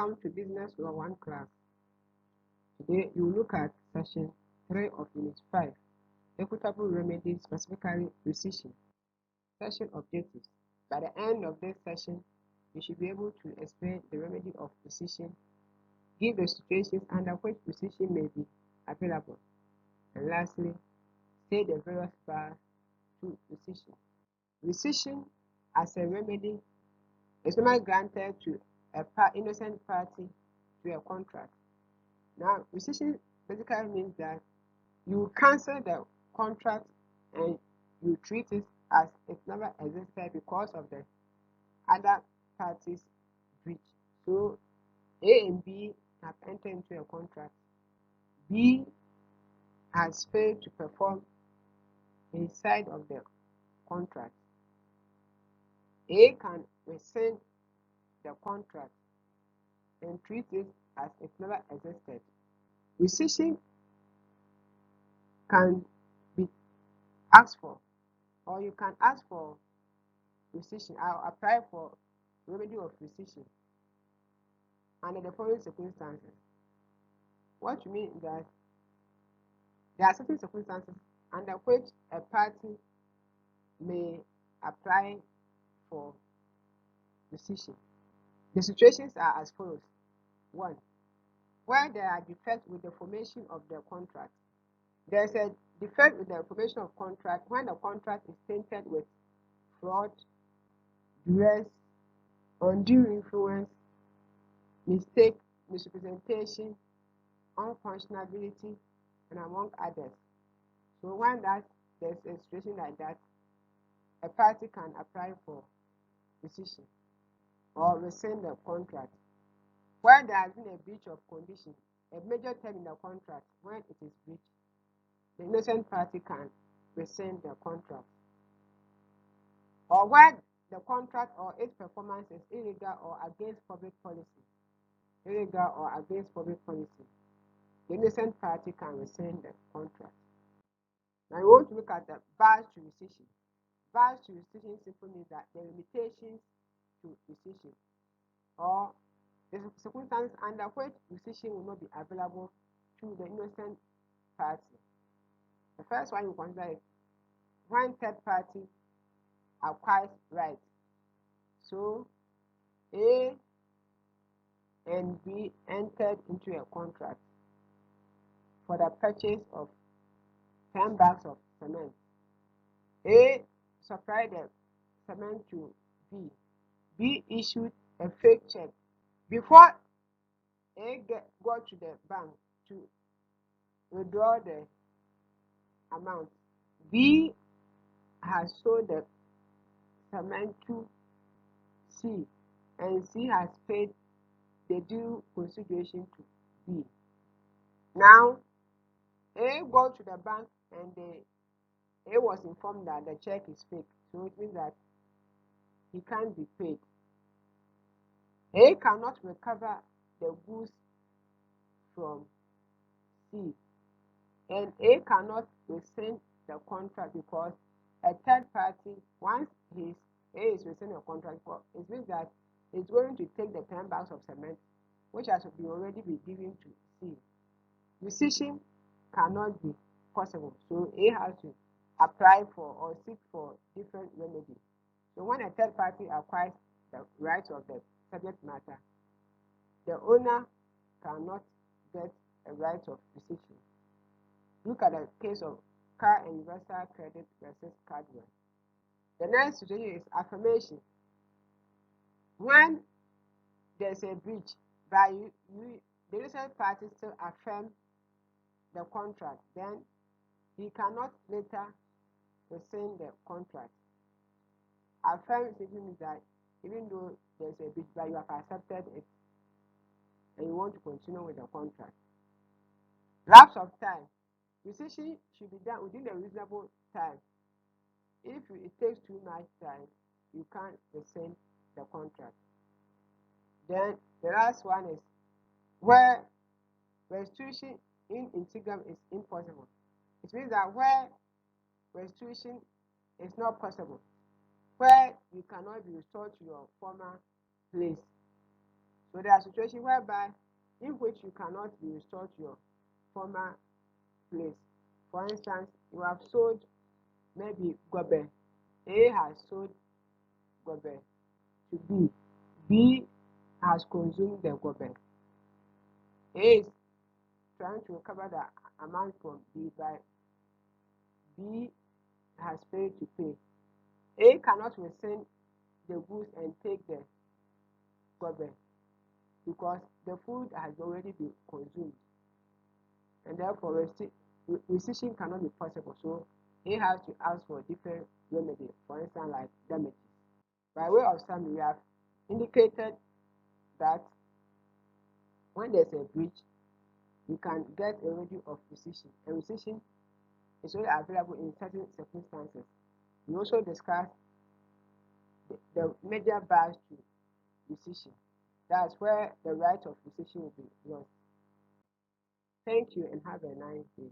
Welcome to Business Law 1 class. Today you will look at Section 3 of Unit 5, Equitable Remedies, specifically rescission. Session objectives. By the end of this session, you should be able to explain the remedy of rescission, give the situations under which rescission may be available, and lastly, state the various bars to rescission. Rescission as a remedy is normally granted to an innocent party to a contract. Now, rescission basically means that you cancel the contract and you treat it as it never existed because of the other party's breach. So, A and B have entered into a contract. B has failed to perform his side of the contract. A can rescind the contract and treat it as it never existed. Rescission can be asked for, or you can ask for rescission. I'll apply for remedy of rescission under the following circumstances. What you mean is that there are certain circumstances under which a party may apply for rescission. The situations are as follows. 1. Where there are defects with the formation of the contract. There's a defect with the formation of contract when the contract is tainted with fraud, duress, undue influence, mistake, misrepresentation, unconscionability, and among others. So when there's a situation like that, a party can apply for rescission or rescind the contract. Where there has been a breach of condition, a major term in the contract, when it is breached, the innocent party can rescind the contract. Or where the contract or its performance is illegal or against public policy. Illegal or against public policy. The innocent party can rescind the contract. Now we want to look at the bars to rescission. Bars to rescission simply means that the limitations to rescission or the circumstances under which rescission will not be available to the innocent party. The first one you consider is when third party acquires rights. So A and B entered into a contract for the purchase of 10 bags of cement. A supplied the cement to B. B issued a fake check. Before A got to the bank to withdraw the amount, B has sold the cement to C, and C has paid the due consideration to B. Now, A got to the bank and A was informed that the check is fake, so it means that he can't be paid. A cannot recover the goods from C, and A cannot rescind the contract because a third party, once A is rescinding a contract, it means that it's going to take the 10 bags of cement, which has already been given to C. Rescission cannot be possible, so A has to apply for or seek for different remedies. So when a third party acquires the rights of the subject matter, the owner cannot get a right of rescission. Look at the case of Car and Universal Credit versus Cardwell. The next situation is affirmation. When there's a breach, by the innocent party still affirm the contract, then he cannot later rescind the contract. Affirm simply means that even though there's a breach, but you have accepted it and you want to continue with the contract. Lapse of time. Rescission should be done within a reasonable time. If it takes too much time, you can't rescind the contract. Then the last one is where restitution in integrum is impossible. It means that where restitution is not possible, where you cannot be restored to your former place. So there are situations whereby in which you cannot be restored to your former place. For instance, you have sold maybe gobe. A has sold gobe to B. B has consumed the gobe. A is trying to recover the amount from B, but B has failed to pay. A cannot rescind the goods and take the gobe because the food has already been consumed, and therefore rescission cannot be possible. So A has to ask for different remedy, for instance, like damages. By way of summary, we have indicated that when there's a breach, you can get a remedy of rescission, and rescission is only available in certain circumstances. We also discussed the major bars to rescission. That's where the right of rescission will be lost. Thank you and have a nice day.